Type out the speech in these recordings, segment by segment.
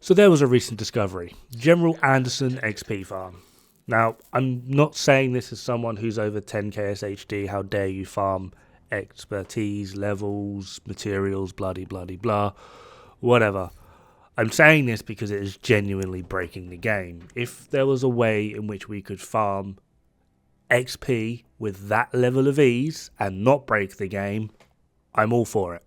So there was a recent discovery, General Anderson XP farm. Now, I'm not saying this as someone who's over 10 KSHD, how dare you farm expertise, levels, materials, bloody bloody blah, whatever. I'm saying this because it is genuinely breaking the game. If there was a way in which we could farm XP with that level of ease and not break the game, I'm all for it.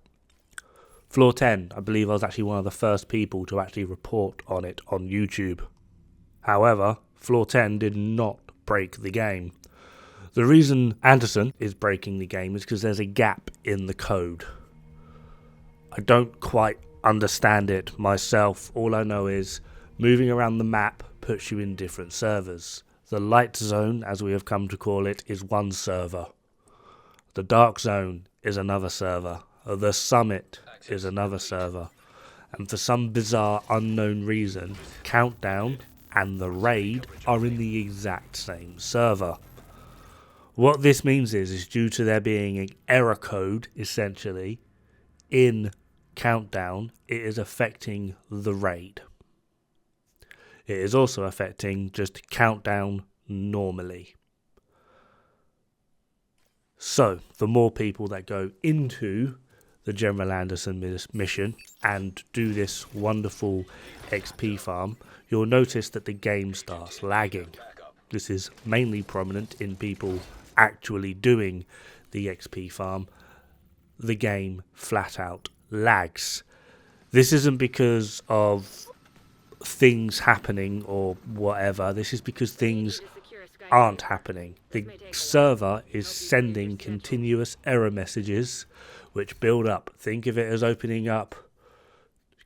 Floor 10, I believe I was actually one of the first people to actually report on it on YouTube. However, Floor 10 did not break the game. The reason Anderson is breaking the game is because there's a gap in the code. I don't quite understand it myself. All I know is moving around the map puts you in different servers. The light zone, as we have come to call it, is one server. The dark zone is another server. The summit is another server. And for some bizarre unknown reason, Countdown and the Raid are in the exact same server. What this means is due to there being an error code, essentially, in Countdown, it is affecting the Raid. It is also affecting just Countdown normally. So, the more people that go into the General Anderson mission and do this wonderful XP farm, you'll notice that the game starts lagging. This is mainly prominent in people actually doing the XP farm. The game flat out lags. This isn't because of things happening or whatever. This is because things aren't happening. The server is sending continuous error messages which build up. Think of it as opening up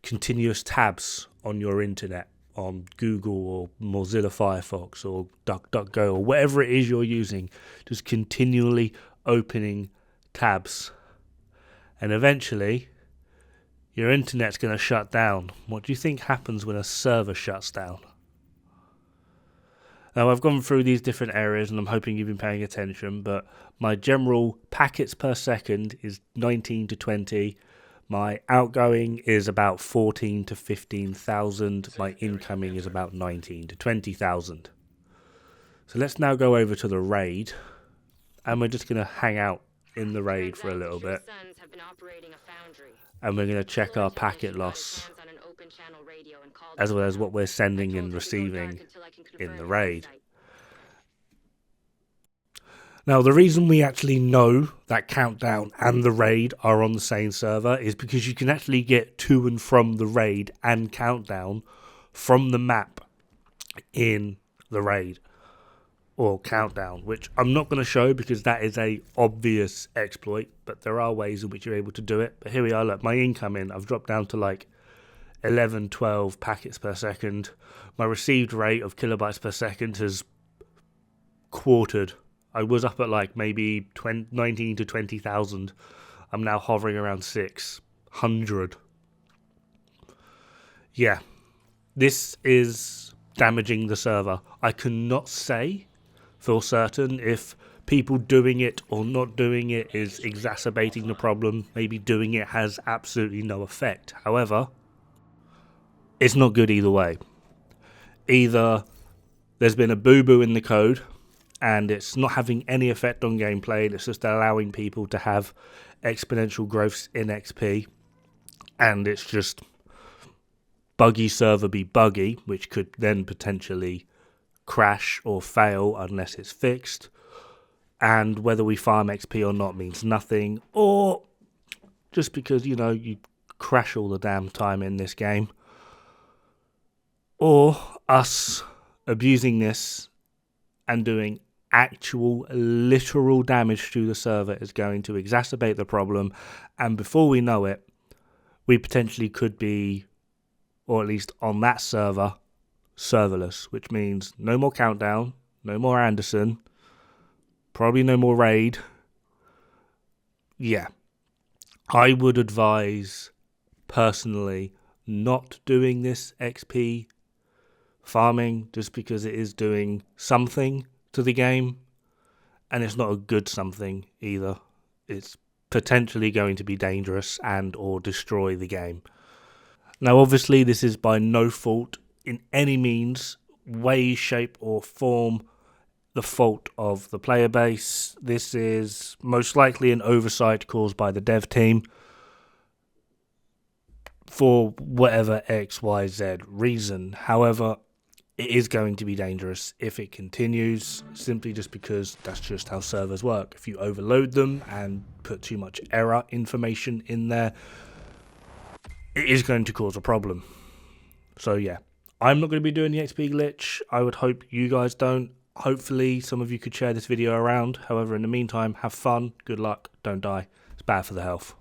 continuous tabs on your internet, on Google or Mozilla Firefox or DuckDuckGo or whatever it is you're using, just continually opening tabs. And eventually, your internet's going to shut down. What do you think happens when a server shuts down? Now, I've gone through these different areas and I'm hoping you've been paying attention, but my general packets per second is 19 to 20. My outgoing is about 14 to 15,000. My incoming is about 19 to 20,000. So let's now go over to the raid, and we're just going to hang out in the raid for a little bit. And we're going to check our packet loss, as well as what we're sending and receiving in the raid. Now, the reason we actually know that Countdown and the raid are on the same server is because you can actually get to and from the raid and Countdown from the map in the raid or Countdown, which I'm not going to show because that is a obvious exploit, but there are ways in which you're able to do it. But here we are, look, my incoming, I've dropped down to like 11, 12 packets per second. My received rate of kilobytes per second has quartered. I was up at like maybe 19 to 20,000. I'm now hovering around 600. Yeah, this is damaging the server. I cannot say for certain if people doing it or not doing it is exacerbating the problem. Maybe doing it has absolutely no effect. However, it's not good either way. Either there's been a boo-boo in the code and it's not having any effect on gameplay, and it's just allowing people to have exponential growths in XP, and it's just buggy server be buggy, which could then potentially crash or fail unless it's fixed, and whether we farm XP or not means nothing, or just because, you know, you crash all the damn time in this game, or us abusing this and doing actual literal damage to the server is going to exacerbate the problem, and before we know it, we potentially could be, or at least on that server, serverless, which means no more Countdown, no more Anderson, probably no more raid. Yeah, I would advise personally not doing this XP farming just because it is doing something to the game, and it's not a good something either. It's potentially going to be dangerous and or destroy the game. Now, obviously, this is by no fault in any means, way, shape, or form the fault of the player base. This is most likely an oversight caused by the dev team for whatever XYZ reason. However, it is going to be dangerous if it continues, simply just because that's just how servers work. If you overload them and put too much error information in there, it is going to cause a problem. So yeah, I'm not going to be doing the XP glitch. I would hope you guys don't. Hopefully some of you could share this video around. However, in the meantime, have fun, good luck, don't die. It's bad for the health.